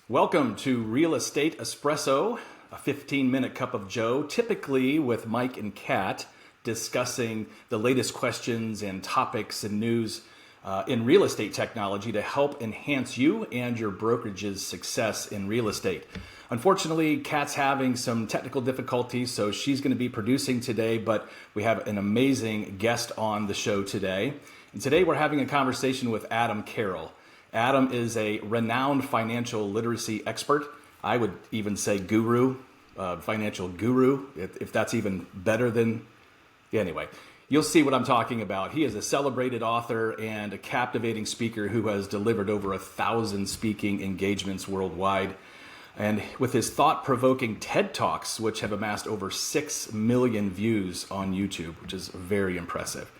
Welcome to Real Estate Espresso, a 15-minute cup of joe, typically with Mike and Kat, discussing the latest questions and topics and news in real estate technology to help enhance you and your brokerage's success in real estate. Unfortunately, Kat's having some technical difficulties, so she's going to be producing today, but we have an amazing guest on the show today. And today we're having a conversation with Adam Carroll. Adam is a renowned financial literacy expert. I would even say guru, financial guru, if that's even better than... Anyway, you'll see what I'm talking about. He is a celebrated author and a captivating speaker who has delivered over 1,000 speaking engagements worldwide. And with his thought-provoking TED Talks, which have amassed over 6 million views on YouTube, which is very impressive.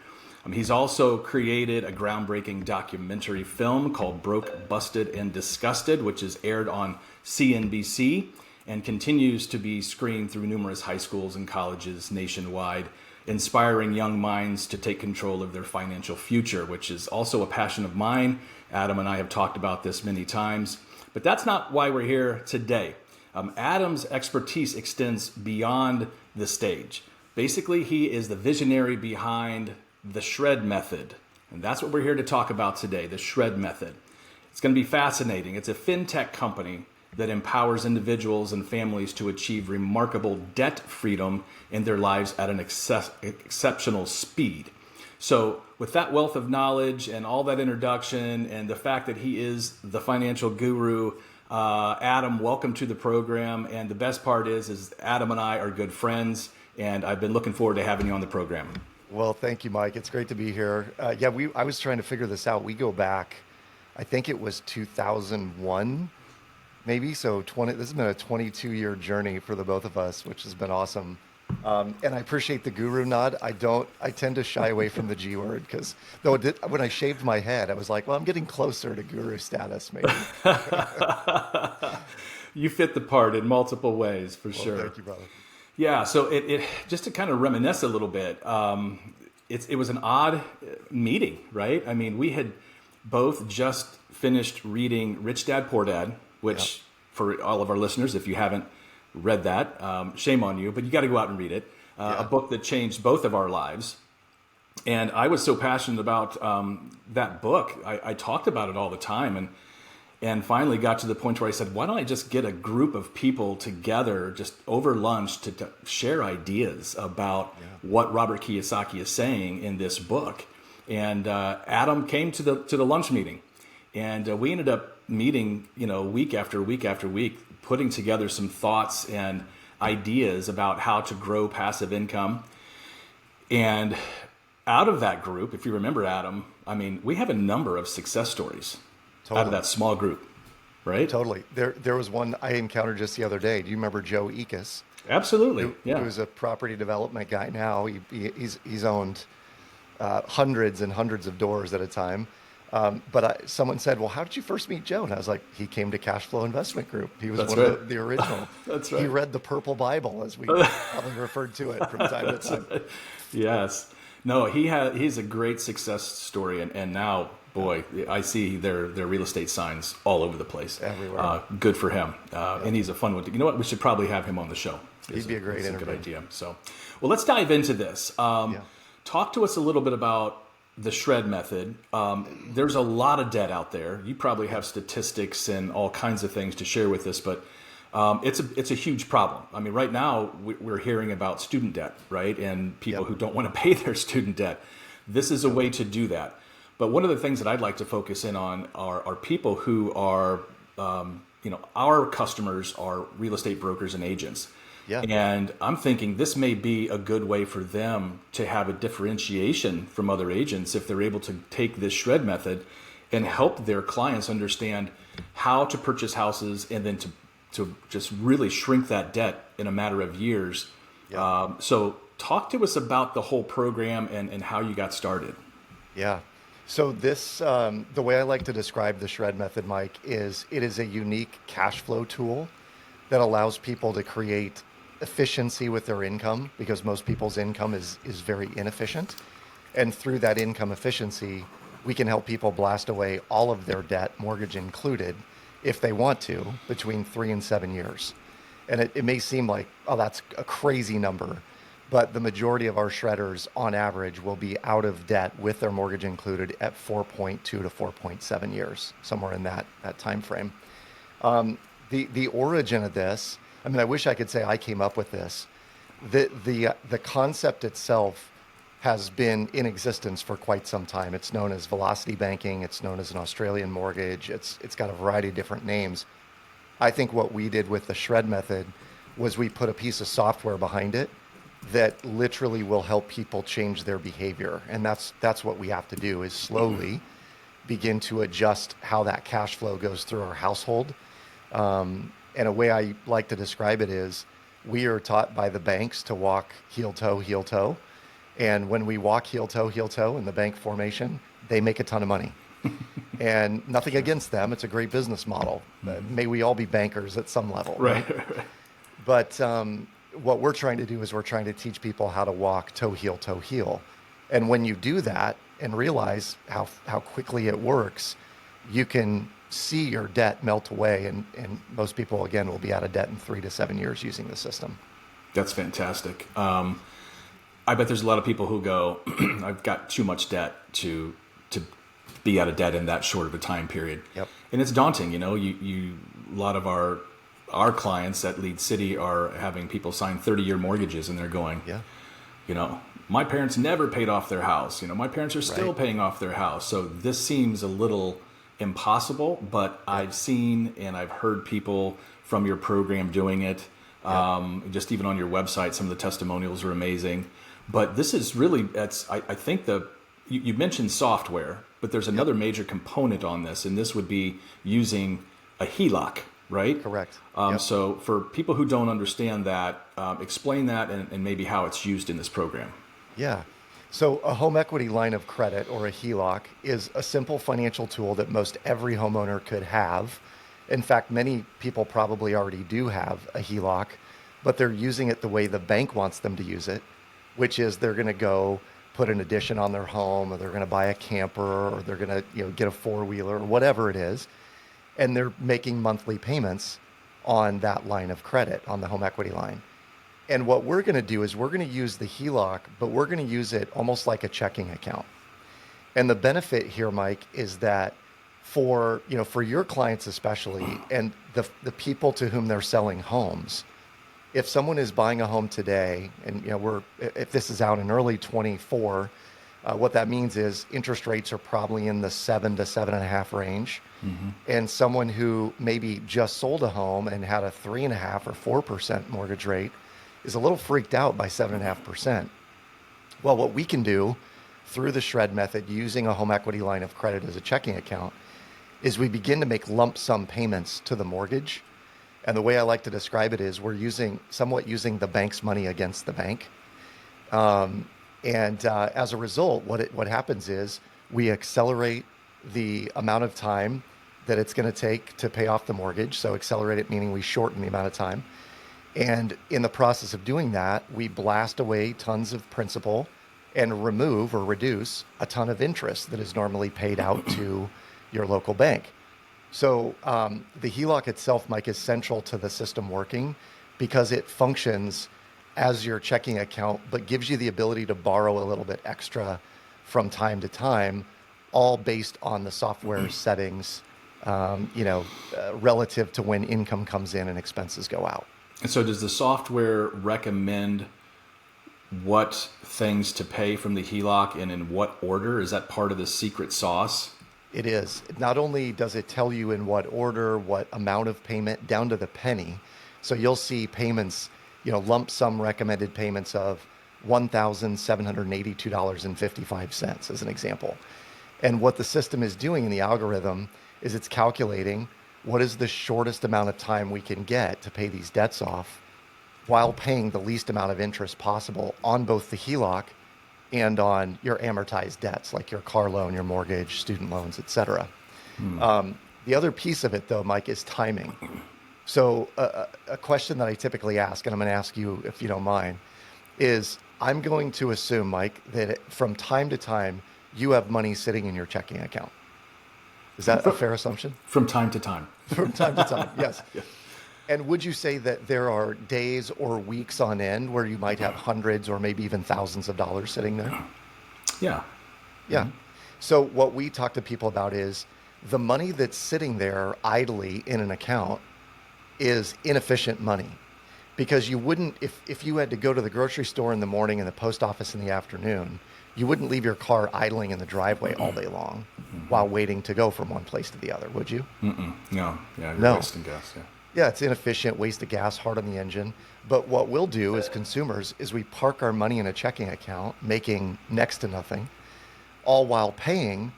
He's also created a groundbreaking documentary film called Broke, Busted, and Disgusted, which is aired on CNBC and continues to be screened through numerous high schools and colleges nationwide, inspiring young minds to take control of their financial future, which is also a passion of mine. Adam and I have talked about this many times, but that's not why we're here today. Adam's expertise extends beyond the stage. Basically, he is the visionary behind the shred method. And that's what we're here to talk about today, the shred method. It's going to be fascinating. It's a fintech company that empowers individuals and families to achieve remarkable debt freedom in their lives at an exceptional speed. So with that wealth of knowledge and all that introduction and the fact that he is the financial guru, Adam, welcome to the program. And the best part is Adam and I are good friends, and I've been looking forward to having you on the program. Well, thank you, Mike. It's great to be here. I was trying to figure this out. We go back, I think it was 2001, maybe. So this has been a 22-year journey for the both of us, which has been awesome. And I appreciate the guru nod. I tend to shy away from the G word because when I shaved my head, I was like, well, I'm getting closer to guru status, maybe. You fit the part in multiple ways, for sure. Thank you, brother. Yeah, so it just to kind of reminisce a little bit, it was an odd meeting, right? I mean, we had both just finished reading Rich Dad, Poor Dad, which for all of our listeners, if you haven't read that, shame on you, but you got to go out and read it. A book that changed both of our lives. And I was so passionate about that book. I talked about it all the time, and finally got to the point where I said, why don't I just get a group of people together just over lunch to share ideas about what Robert Kiyosaki is saying in this book. And Adam came to the lunch meeting, and we ended up meeting, week after week after week, putting together some thoughts and ideas about how to grow passive income. And out of that group, if you remember Adam, I mean, we have a number of success stories. Totally. Out of that small group, right? Totally. There was one I encountered just the other day. Do you remember Joe Ekus? Absolutely. Yeah. Who's a property development guy now. He's owned hundreds and hundreds of doors at a time. But someone said, well, how did you first meet Joe? And I was like, he came to Cash Flow Investment Group. He was of the original. That's right. He read the Purple Bible, as we probably referred to it from time to time. Right. Yes. No, he's a great success story. And now, boy, I see their real estate signs all over the place. Everywhere. Good for him. And he's a fun one. You know what? We should probably have him on the show. He'd be a great interview. That's a good idea. So, well, let's dive into this. Talk to us a little bit about the shred method. There's a lot of debt out there. You probably have statistics and all kinds of things to share with us, but it's a huge problem. I mean, right now we're hearing about student debt, right? And people who don't want to pay their student debt. This is a way to do that. But one of the things that I'd like to focus in on are people who are, our customers are real estate brokers and agents. Yeah. And I'm thinking this may be a good way for them to have a differentiation from other agents if they're able to take this shred method and help their clients understand how to purchase houses and then to just really shrink that debt in a matter of years. Yeah. So talk to us about the whole program and how you got started. Yeah. So this, the way I like to describe the shred method, Mike, is it is a unique cash flow tool that allows people to create efficiency with their income, because most people's income is very inefficient. And through that income efficiency, we can help people blast away all of their debt, mortgage included, if they want to, between 3 and 7 years. And it may seem like, oh, that's a crazy number, but the majority of our shredders on average will be out of debt with their mortgage included at 4.2 to 4.7 years, somewhere in that time frame. The origin of this, I mean, I wish I could say I came up with this. The concept itself has been in existence for quite some time. It's known as velocity banking. It's known as an Australian mortgage. It's got a variety of different names. I think what we did with the shred method was we put a piece of software behind it that literally will help people change their behavior. And that's what we have to do, is slowly begin to adjust how that cash flow goes through our household. And a way I like to describe it is, we are taught by the banks to walk heel toe. And when we walk heel toe in the bank formation, they make a ton of money. And nothing against them. It's a great business model. May we all be bankers at some level. Right. But what we're trying to do is we're trying to teach people how to walk toe heel. And when you do that and realize how quickly it works, you can see your debt melt away. And most people, again, will be out of debt in 3 to 7 years using the system. That's fantastic. I bet there's a lot of people who go, I've got too much debt to be out of debt in that short of a time period. Yep. And it's daunting, you know. You a lot of our clients at Lead City are having people sign 30-year mortgages, and they're going, Yeah. you know, my parents never paid off their house. You know, my parents are still Right. paying off their house. So this seems a little impossible, but I've seen and I've heard people from your program doing it. Just even on your website, some of the testimonials are amazing. But this is really, I think you mentioned software, but there's another major component on this, and this would be using a HELOC, right? Correct. So for people who don't understand that, explain that and maybe how it's used in this program. Yeah. So a home equity line of credit, or a HELOC, is a simple financial tool that most every homeowner could have. In fact, many people probably already do have a HELOC, but they're using it the way the bank wants them to use it, which is they're going to go put an addition on their home, or they're going to buy a camper, or they're going to get a four-wheeler, or whatever it is, and they're making monthly payments on that line of credit, on the home equity line. And what we're going to do is we're going to use the HELOC, but we're going to use it almost like a checking account. And the benefit here, Mike, is that for your clients especially, and the people to whom they're selling homes, if someone is buying a home today, and if this is out in early 24, what that means is interest rates are probably in the 7 to 7.5 range. Mm-hmm. And someone who maybe just sold a home and had a 3.5 or 4% mortgage rate is a little freaked out by 7.5%. Well, what we can do through the shred method, using a home equity line of credit as a checking account, is we begin to make lump sum payments to the mortgage. And the way I like to describe it is we're somewhat using the bank's money against the bank. As a result, what happens is we accelerate the amount of time that it's going to take to pay off the mortgage. So accelerate it meaning we shorten the amount of time. And in the process of doing that, we blast away tons of principal and remove or reduce a ton of interest that is normally paid out to your local bank. So the HELOC itself, Mike, is central to the system working because it functions as your checking account, but gives you the ability to borrow a little bit extra from time to time, all based on the software settings, relative to when income comes in and expenses go out. And so does the software recommend what things to pay from the HELOC and in what order? Is that part of the secret sauce? It is. Not only does it tell you in what order, what amount of payment, down to the penny. So you'll see payments, lump sum recommended payments of $1,782.55 as an example. And what the system is doing in the algorithm is it's calculating what is the shortest amount of time we can get to pay these debts off while paying the least amount of interest possible on both the HELOC and on your amortized debts, like your car loan, your mortgage, student loans, et cetera. The other piece of it, though, Mike, is timing. So a question that I typically ask, and I'm going to ask you if you don't mind, is I'm going to assume, Mike, that from time to time you have money sitting in your checking account. Is that a fair assumption? From time to time. From time to time, yes. Yeah. And would you say that there are days or weeks on end where you might have hundreds or maybe even thousands of dollars sitting there? Yeah. Yeah. So what we talk to people about is the money that's sitting there idly in an account is inefficient money, because you wouldn't, if you had to go to the grocery store in the morning and the post office in the afternoon, you wouldn't leave your car idling in the driveway all day long while waiting to go from one place to the other, would you? No. Yeah, you're No. wasting gas. Yeah. Yeah, it's inefficient, waste of gas, hard on the engine. But what we'll do as consumers is we park our money in a checking account, making next to nothing, all while paying,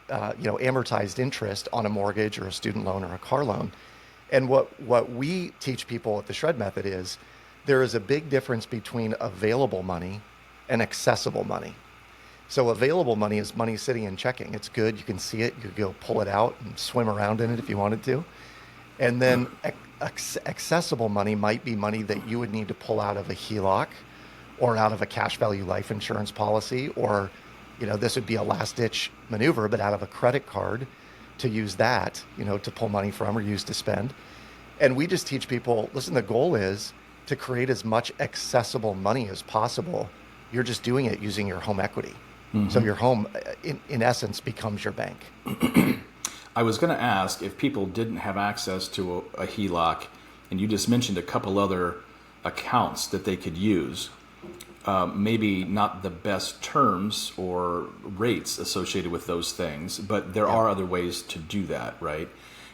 amortized interest on a mortgage or a student loan or a car loan. And what we teach people at the Shred Method is there is a big difference between available money and accessible money. So available money is money sitting in checking. It's good. You can see it. You could go pull it out and swim around in it if you wanted to. And then accessible money might be money that you would need to pull out of a HELOC or out of a cash value life insurance policy, or, this would be a last ditch maneuver, but out of a credit card to use that, to pull money from or use to spend. And we just teach people, listen, the goal is to create as much accessible money as possible. You're just doing it using your home equity. So your home, in essence, becomes your bank. I was going to ask if people didn't have access to a HELOC, and you just mentioned a couple other accounts that they could use. Maybe not the best terms or rates associated with those things, but there are other ways to do that, right?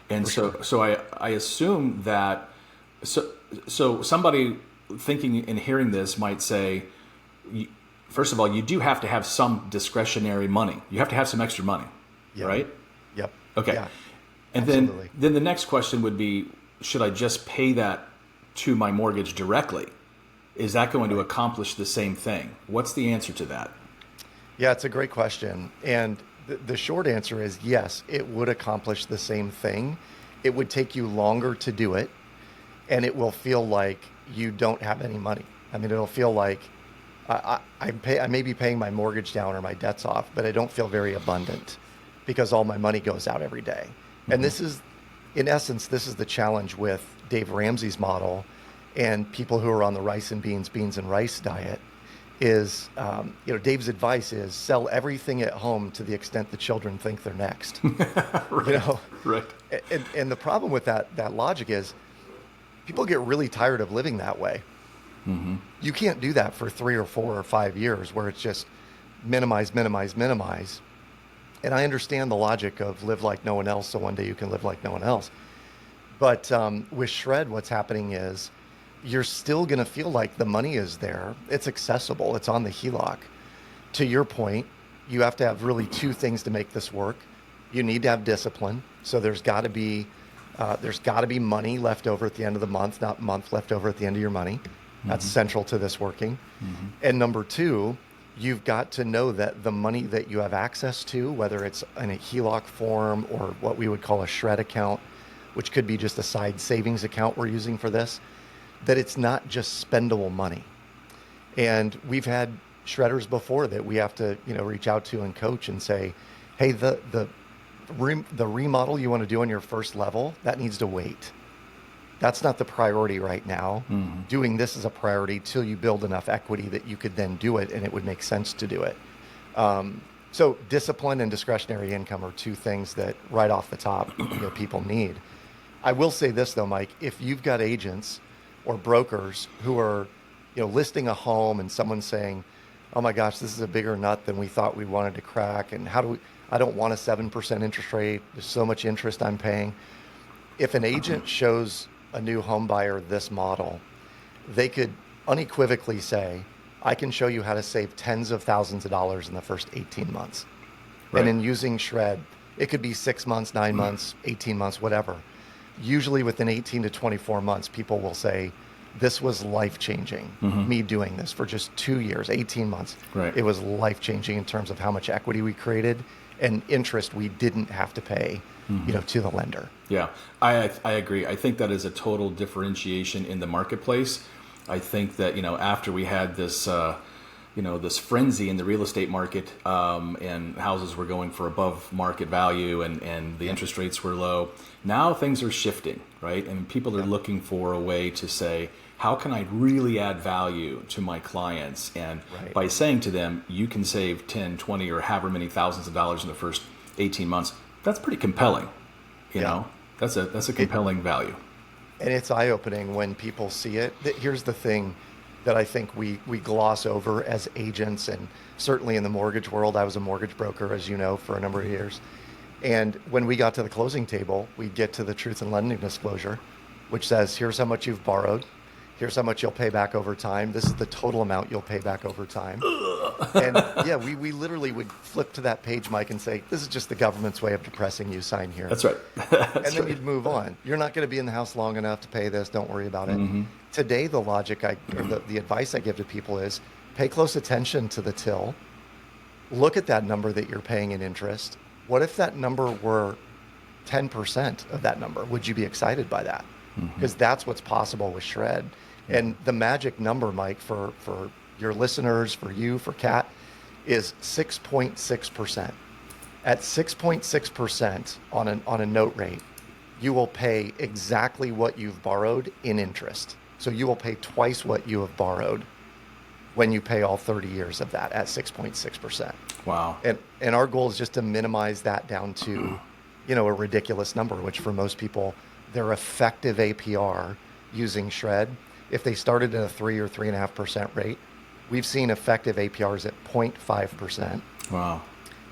And so I assume that, so somebody thinking and hearing this might say, first of all, you do have to have some discretionary money. You have to have some extra money, right? Yep. Okay. Yeah, and then the next question would be, should I just pay that to my mortgage directly? Is that going to accomplish the same thing? What's the answer to that? Yeah, it's a great question. And the short answer is yes, it would accomplish the same thing. It would take you longer to do it, and it will feel like you don't have any money. I mean, it'll feel like I may be paying my mortgage down or my debts off, but I don't feel very abundant because all my money goes out every day. And this is, in essence, this is the challenge with Dave Ramsey's model and people who are on the rice and beans and rice diet is, Dave's advice is sell everything at home to the extent the children think they're next. Right. Right. And the problem with that logic is people get really tired of living that way. You can't do that for 3 or 4 or 5 years where it's just minimize. And I understand the logic of live like no one else so one day you can live like no one else. But with Shred, what's happening is you're still going to feel like the money is there. It's accessible. It's on the HELOC. To your point, you have to have really 2 things to make this work. You need to have discipline. So there's got to be money left over at the end of the month, not month left over at the end of your money. That's central to this working. And number 2, you've got to know that the money that you have access to, whether it's in a HELOC form or what we would call a Shred account, which could be just a side savings account we're using for this, that it's not just spendable money. And we've had shredders before that we have to, reach out to and coach and say, hey, the remodel you want to do on your first level, that needs to wait. That's not the priority right now. Doing this is a priority till you build enough equity that you could then do it and it would make sense to do it. So discipline and discretionary income are 2 things that right off the top people need. I will say this though, Mike, if you've got agents or brokers who are listing a home and someone's saying, oh my gosh, this is a bigger nut than we thought we wanted to crack, and I don't want a 7% interest rate, there's so much interest I'm paying. If an agent shows a new home buyer this model, they could unequivocally say, I can show you how to save tens of thousands of dollars in the first 18 months. Right. And in using Shred, it could be 6 months, 9 months, 18 months, whatever. Usually within 18 to 24 months, people will say, this was life-changing, me doing this for just 2 years, 18 months. Right. It was life-changing in terms of how much equity we created and interest we didn't have to pay to the lender. Yeah, I agree. I think that is a total differentiation in the marketplace. I think that, after we had this, this frenzy in the real estate market, and houses were going for above market value, and the interest rates were low. Now things are shifting, right? And people are looking for a way to say, how can I really add value to my clients? And by saying to them, you can save 10, 20, or however many thousands of dollars in the first 18 months, that's pretty compelling. You know, that's a compelling value. And it's eye-opening when people see it. Here's the thing that I think we gloss over as agents, and certainly in the mortgage world. I was a mortgage broker, as you know, for a number of years. And when we got to the closing table, we get to the truth in lending disclosure, which says, here's how much you've borrowed. Here's how much you'll pay back over time. This is the total amount you'll pay back over time. And we literally would flip to that page, Mike, and say, this is just the government's way of depressing you. Sign here. That's right. And then you'd move on. You're not going to be in the house long enough to pay this. Don't worry about it. Today, the logic, the advice I give to people is pay close attention to the till. Look at that number that you're paying in interest. What if that number were 10% of that number? Would you be excited by that? Because that's what's possible with Shred. And the magic number, Mike, for your listeners, for you, for Kat, is 6.6%. At 6.6% on a note rate, you will pay exactly what you've borrowed in interest. So you will pay twice what you have borrowed when you pay all 30 years of that at 6.6%. Wow. And our goal is just to minimize that down to, a ridiculous number, which for most people, their effective APR using Shred, if they started at a 3 or 3.5% rate, we've seen effective APRs at 0.5%. Wow.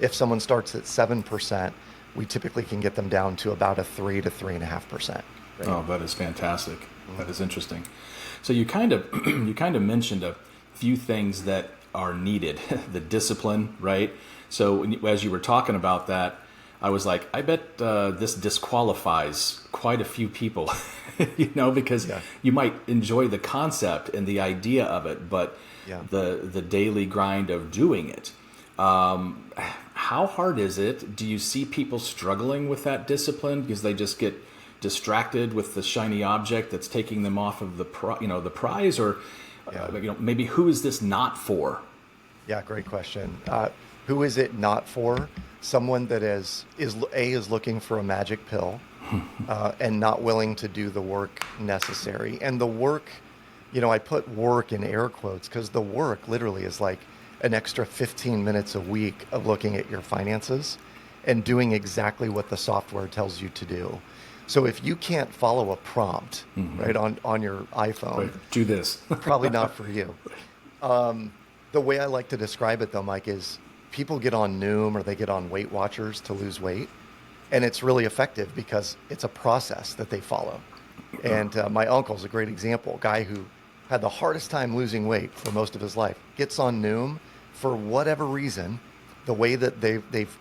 If someone starts at 7%, we typically can get them down to about a 3 to 3.5%. Right? Oh, that is fantastic. That is interesting. So you kind of mentioned a few things that are needed. The discipline, right? So as you were talking about that, I was like, I bet this disqualifies quite a few people, because you might enjoy the concept and the idea of it, but the daily grind of doing it. How hard is it? Do you see people struggling with that discipline because they just get distracted with the shiny object that's taking them off of the prize, or maybe who is this not for? Yeah, great question. Who is it not for? Someone that is looking for a magic pill and not willing to do the work necessary. And the work, I put work in air quotes because the work literally is like an extra 15 minutes a week of looking at your finances and doing exactly what the software tells you to do. So if you can't follow a prompt, right, on your iPhone, do this. Probably not for you. The way I like to describe it, though, Mike, is people get on Noom or they get on Weight Watchers to lose weight, and it's really effective because it's a process that they follow. And my uncle's a great example, a guy who had the hardest time losing weight for most of his life, gets on Noom for whatever reason, the way that they've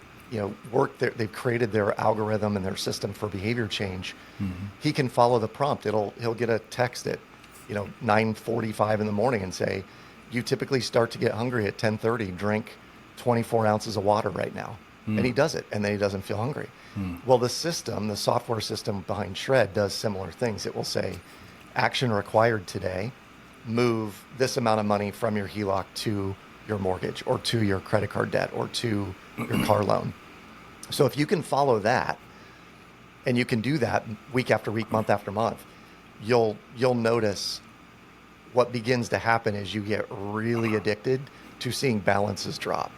worked, they've created their algorithm and their system for behavior change. He can follow the prompt. He'll get a text at 9:45 in the morning and say, you typically start to get hungry at 10:30, drink 24 ounces of water right now. And he does it, and then he doesn't feel hungry. Well, the software system behind Shred does similar things. It will say, action required today, move this amount of money from your HELOC to your mortgage or to your credit card debt or to your car loan. So if you can follow that, and you can do that week after week, month after month, you'll notice what begins to happen is you get really addicted to seeing balances drop.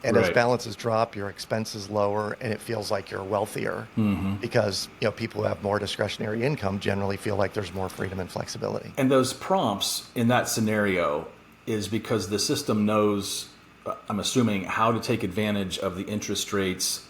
And as balances drop, your expenses lower, and it feels like you're wealthier because people who have more discretionary income generally feel like there's more freedom and flexibility. And those prompts in that scenario is because the system knows, I'm assuming, how to take advantage of the interest rates,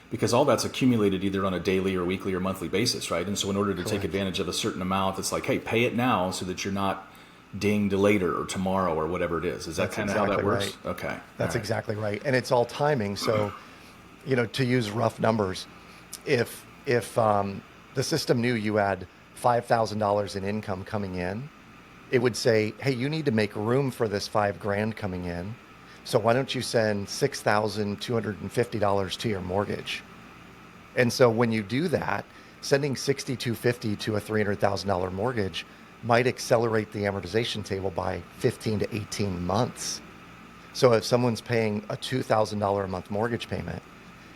because all that's accumulated either on a daily or weekly or monthly basis, right? And so in order to take advantage of a certain amount, it's like, hey, pay it now so that you're not dinged later or tomorrow or whatever it is. Is that kind of how that works? Right. Okay. That's exactly right. And it's all timing. So, to use rough numbers, if the system knew you had $5,000 in income coming in, it would say, hey, you need to make room for this $5,000 coming in. So why don't you send $6,250 to your mortgage? And so when you do that, sending 6,250 to a $300,000 mortgage might accelerate the amortization table by 15 to 18 months. So if someone's paying a $2,000 a month mortgage payment,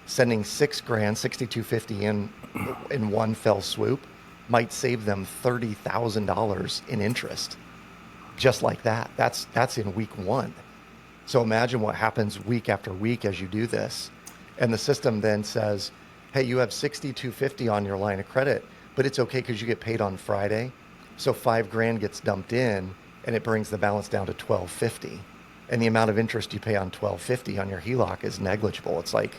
sending $6,000, 6,250 in one fell swoop might save them $30,000 in interest. Just like that. That's in week one. So imagine what happens week after week as you do this. And the system then says, hey, you have 6,250 on your line of credit, but it's okay because you get paid on Friday. So $5,000 gets dumped in and it brings the balance down to 1,250. And the amount of interest you pay on 1,250 on your HELOC is negligible. It's like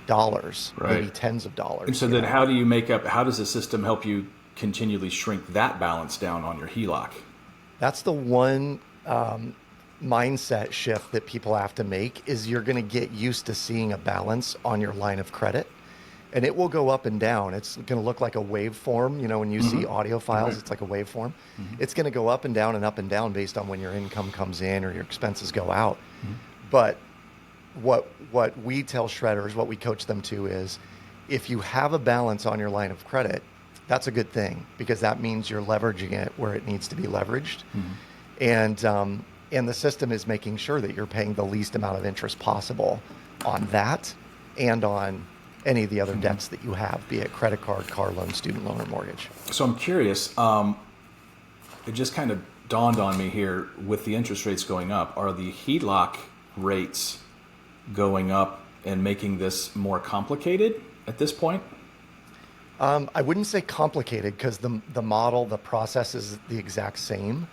dollars, right. Maybe tens of dollars. And so then how does the system help you continually shrink that balance down on your HELOC? That's the one mindset shift that people have to make is you're going to get used to seeing a balance on your line of credit. And it will go up and down. It's going to look like a waveform. You know, when you see audio files, it's like a waveform. It's going to go up and down based on when your income comes in or your expenses go out. But what we tell shredders, what we coach them to is, if you have a balance on your line of credit, that's a good thing because that means you're leveraging it where it needs to be leveraged. And the system is making sure that you're paying the least amount of interest possible on that and on any of the other debts that you have, be it credit card, car loan, student loan, or mortgage. So I'm curious, it just kind of dawned on me here with the interest rates going up, are the HELOC rates going up and making this more complicated at this point? I wouldn't say complicated because the model, the process is the exact same.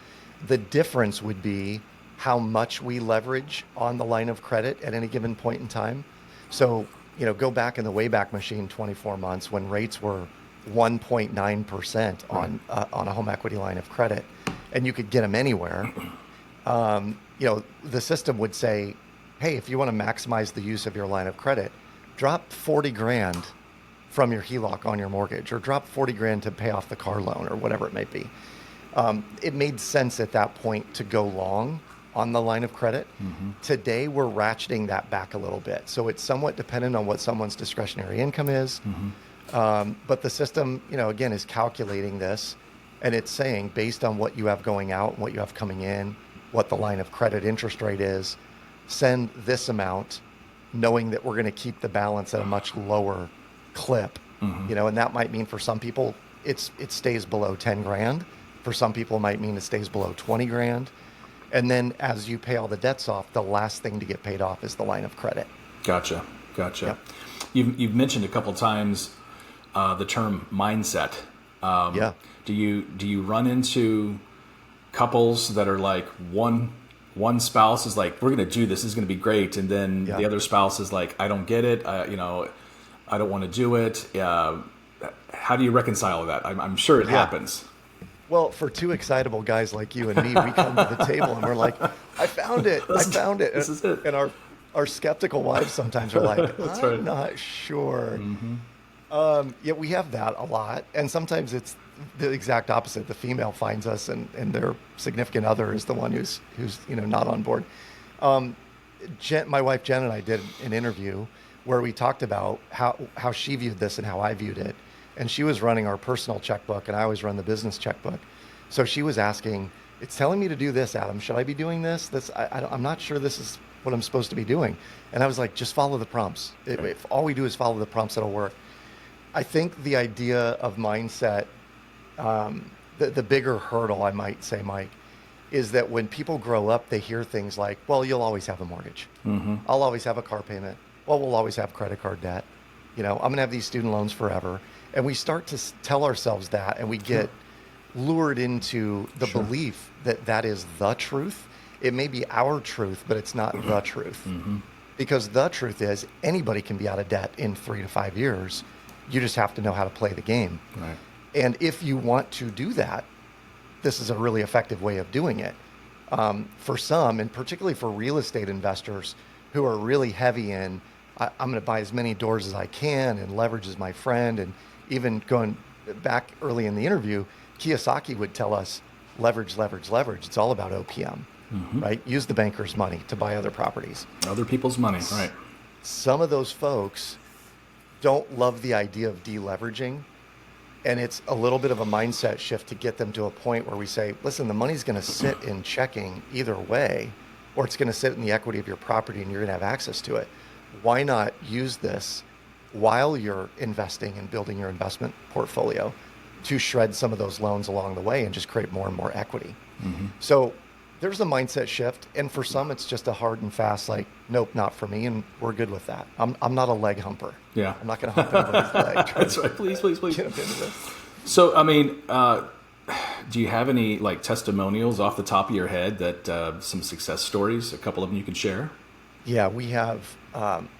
The difference would be how much we leverage on the line of credit at any given point in time. So, you know, go back in the Wayback Machine 24 months when rates were 1.9% on a home equity line of credit, and you could get them anywhere. You know, the system would say, hey, if you want to maximize the use of your line of credit, drop $40,000 from your HELOC on your mortgage, or drop $40,000 to pay off the car loan, or whatever it might be. It made sense at that point to go long on the line of credit. Today, we're ratcheting that back a little bit. So it's somewhat dependent on what someone's discretionary income is. But the system, you know, again, is calculating this, and it's saying based on what you have going out and what you have coming in, what the line of credit interest rate is, send this amount, knowing that we're going to keep the balance at a much lower clip. You know, and that might mean for some people it stays below 10 grand. For some people, it might mean it stays below 20 grand. And then as you pay all the debts off, the last thing to get paid off is the line of credit. Gotcha. Yep. You've mentioned a couple times the term mindset. Do you run into couples that are like one spouse is like, we're going to do this is going to be great, and then the other spouse is like, I don't get it. You know, I don't want to do it. How do you reconcile that? I'm sure it happens. Well, for two excitable guys like you and me, we come to the table and we're like, I found it. This is it. And our skeptical wives sometimes are like, I'm not sure. Yeah, we have that a lot. And sometimes it's the exact opposite. The female finds us and their significant other is the one who's you know, not on board. My wife Jen and I did an interview where we talked about how she viewed this and how I viewed it. And she was running our personal checkbook, and I always run the business checkbook. So she was asking, it's telling me to do this, Adam. Should I be doing this? I'm not sure this is what I'm supposed to be doing. And I was like, just follow the prompts. If all we do is follow the prompts, it'll work. I think the idea of mindset, the bigger hurdle, I might say, Mike, is that when people grow up, they hear things like, well, you'll always have a mortgage. I'll always have a car payment. Well, we'll always have credit card debt. You know, I'm going to have these student loans forever. And we start to tell ourselves that, and we get lured into the belief that that is the truth. It may be our truth, but it's not the truth. Because the truth is anybody can be out of debt in 3 to 5 years. You just have to know how to play the game. Right. And if you want to do that, this is a really effective way of doing it. For some, and particularly for real estate investors who are really heavy in, I'm going to buy as many doors as I can and leverage as my friend. And even going back early in the interview, Kiyosaki would tell us, leverage, leverage, leverage. It's all about OPM, right? Use the banker's money to buy other properties. Other people's money, right. Some of those folks don't love the idea of deleveraging. And it's a little bit of a mindset shift to get them to a point where we say, listen, the money's going to sit in checking either way, or it's going to sit in the equity of your property and you're going to have access to it. Why not use this while you're investing and building your investment portfolio to shred some of those loans along the way and just create more and more equity? So there's a mindset shift. And for some, it's just a hard and fast, like, nope, not for me. And we're good with that. I'm not a leg humper. Yeah. I'm not going to hump anybody's leg. That's right. Please. Get up into this. So, I mean, do you have any like testimonials off the top of your head that some success stories, a couple of them you can share? Yeah, we have,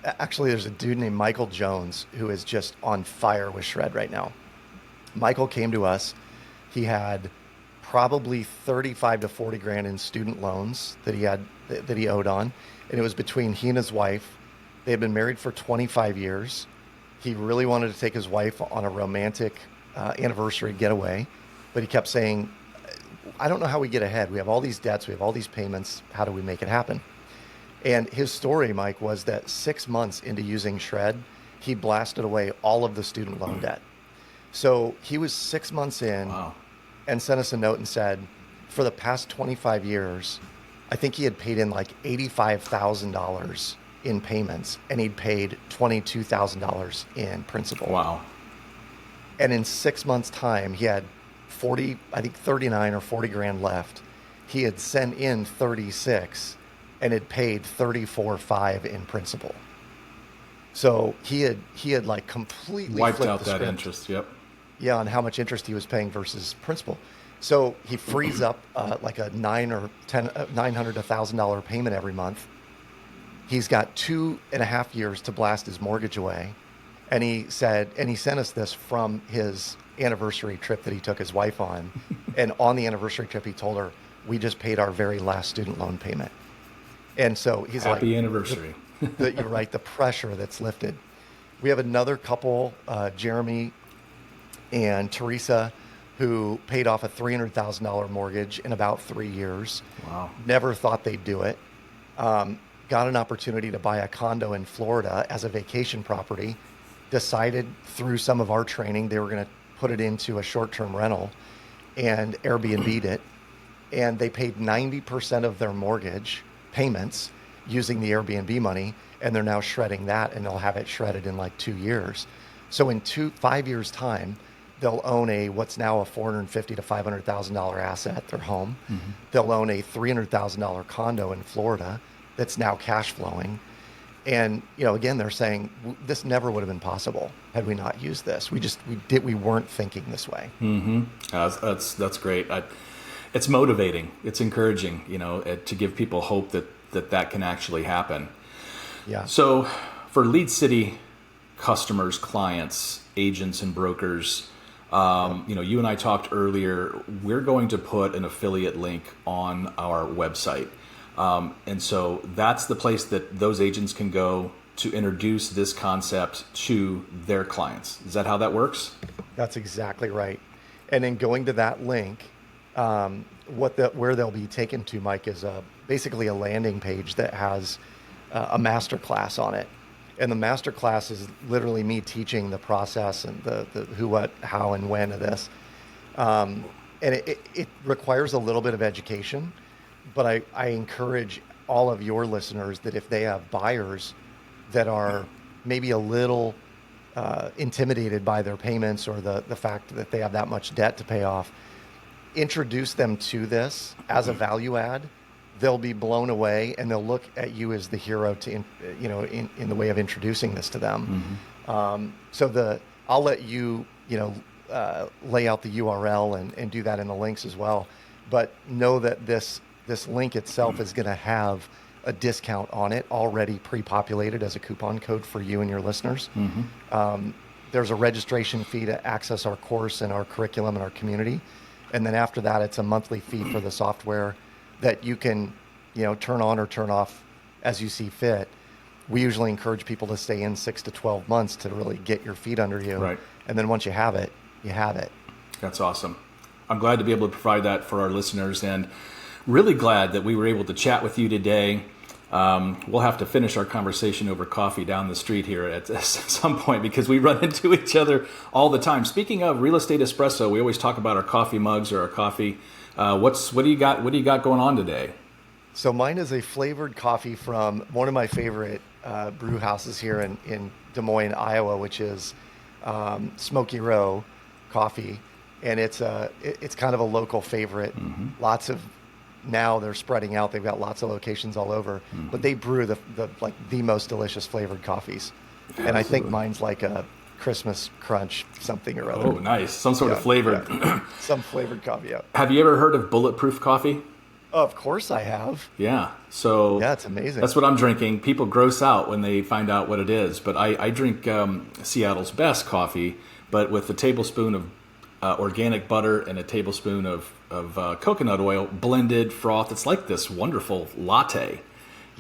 actually there's a dude named Michael Jones who is just on fire with Shred right now. Michael came to us. He had probably 35 to 40 grand in student loans that he owed on. And it was between he and his wife. They had been married for 25 years. He really wanted to take his wife on a romantic anniversary getaway, but he kept saying, I don't know how we get ahead. We have all these debts. We have all these payments. How do we make it happen? And his story, Mike, was that 6 months into using Shred, he blasted away all of the student loan debt. So he was 6 months in. Wow. And sent us a note and said, for the past 25 years, I think he had paid in like $85,000 in payments, and he'd paid $22,000 in principal. Wow. And in 6 months' time, he had 39 or 40 grand left. He had sent in 36 and had paid 34.5 in principal. So he had like completely wiped flipped out the that script. interest. Yep. Yeah, on how much interest he was paying versus principal. So he frees up like a $900 to $1,000 payment every month. He's got 2.5 years to blast his mortgage away. And he sent us this from his anniversary trip that he took his wife on. And on the anniversary trip, he told her, we just paid our very last student loan payment. And so he's like, happy anniversary. you're right, the pressure that's lifted. We have another couple, Jeremy and Teresa, who paid off a $300,000 mortgage in about 3 years. Wow. Never thought they'd do it. Got an opportunity to buy a condo in Florida as a vacation property. Decided through some of our training they were going to put it into a short-term rental and Airbnb'd it. And they paid 90% of their mortgage payments using the Airbnb money, and they're now shredding that, and they'll have it shredded in like 2 years. So in 5 years' time, they'll own what's now a $450,000 to $500,000 asset, their home. Mm-hmm. They'll own a $300,000 condo in Florida that's now cash flowing. And again, they're saying this never would have been possible had we not used this. We weren't thinking this way. Mm-hmm. That's great. It's motivating. It's encouraging. To give people hope that can actually happen. Yeah. So, for Lead City customers, clients, agents, and brokers, you and I talked earlier, we're going to put an affiliate link on our website. And so that's the place that those agents can go to introduce this concept to their clients. Is that how that works? That's exactly right. And then going to that link, where they'll be taken to, Mike, is basically a landing page that has a master class on it. And the master class is literally me teaching the process and the who, what, how, and when of this. And it requires a little bit of education, but I encourage all of your listeners that if they have buyers that are maybe a little intimidated by their payments or the fact that they have that much debt to pay off, introduce them to this as a value add. They'll be blown away, and they'll look at you as the hero in the way of introducing this to them. Mm-hmm. I'll let you lay out the URL and do that in the links as well. But know that this link itself is going to have a discount on it already pre-populated as a coupon code for you and your listeners. Mm-hmm. There's a registration fee to access our course and our curriculum and our community, and then after that, it's a monthly fee for the software that you can, turn on or turn off as you see fit. We usually encourage people to stay in 6 to 12 months to really get your feet under you. Right. And then once you have it, you have it. That's awesome. I'm glad to be able to provide that for our listeners, and really glad that we were able to chat with you today. We'll have to finish our conversation over coffee down the street here at some point because we run into each other all the time. Speaking of Real Estate Espresso, we always talk about our coffee mugs or our coffee. What do you got going on today? So mine is a flavored coffee from one of my favorite brew houses here in Des Moines, Iowa, which is Smoky Row Coffee, and it's kind of a local favorite. Now they're spreading out. They've got lots of locations all over, but they brew the most delicious flavored coffees. Absolutely. And I think mine's like a Christmas crunch something or other. Oh, nice. Some sort of flavored. Yeah. Some flavored coffee, yeah. Have you ever heard of bulletproof coffee? Of course I have. Yeah. So yeah, it's amazing. That's what I'm drinking. People gross out when they find out what it is, but I drink Seattle's Best coffee, but with a tablespoon of organic butter and a tablespoon of coconut oil, blended froth. It's like this wonderful latte,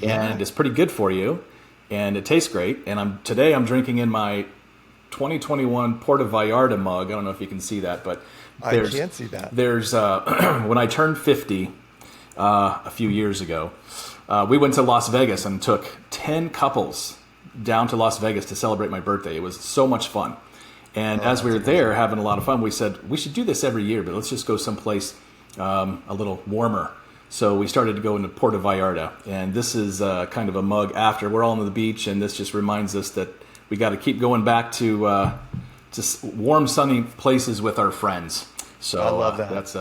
and it's pretty good for you, and it tastes great. And today I'm drinking in my 2021 Puerto Vallarta mug. I don't know if you can see that, but I can't see that. There's when I turned 50 a few years ago, we went to Las Vegas and took 10 couples down to Las Vegas to celebrate my birthday. It was so much fun. And as we were there having a lot of fun, we said, we should do this every year, but let's just go someplace a little warmer. So we started to go into Puerto Vallarta. And this is kind of a mug after. We're all on the beach, and this just reminds us that we got to keep going back to warm, sunny places with our friends. So I love that. That's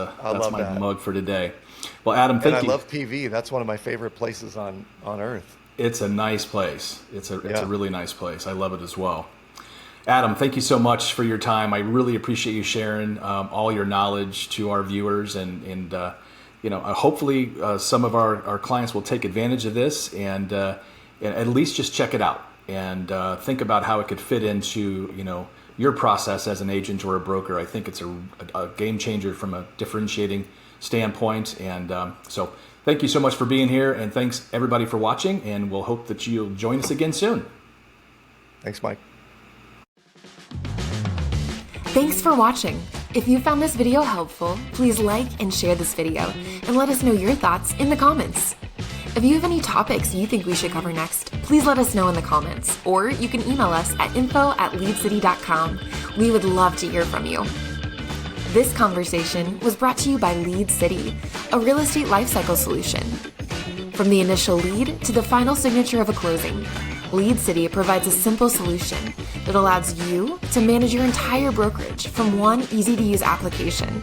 my mug for today. Well, Adam, thank you. And I love PV. That's one of my favorite places on earth. It's a nice place. It's a really nice place. I love it as well. Adam, thank you so much for your time. I really appreciate you sharing all your knowledge to our viewers, and hopefully some of our clients will take advantage of this and at least just check it out and think about how it could fit into your process as an agent or a broker. I think it's a game changer from a differentiating standpoint, and so thank you so much for being here, and thanks everybody for watching, and we'll hope that you'll join us again soon. Thanks, Mike. Thanks for watching. If you found this video helpful, please like and share this video, and let us know your thoughts in the comments. If you have any topics you think we should cover next, please let us know in the comments, or you can email us at info@leadcity.com. We would love to hear from you. This conversation was brought to you by Lead City, a real estate lifecycle solution. From the initial lead to the final signature of a closing, Lead City provides a simple solution that allows you to manage your entire brokerage from one easy-to-use application.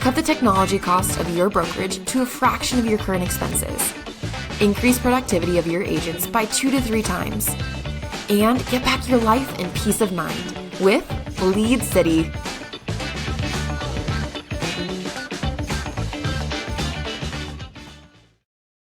Cut the technology cost of your brokerage to a fraction of your current expenses. Increase productivity of your agents by 2 to 3 times. And get back your life and peace of mind with Lead City.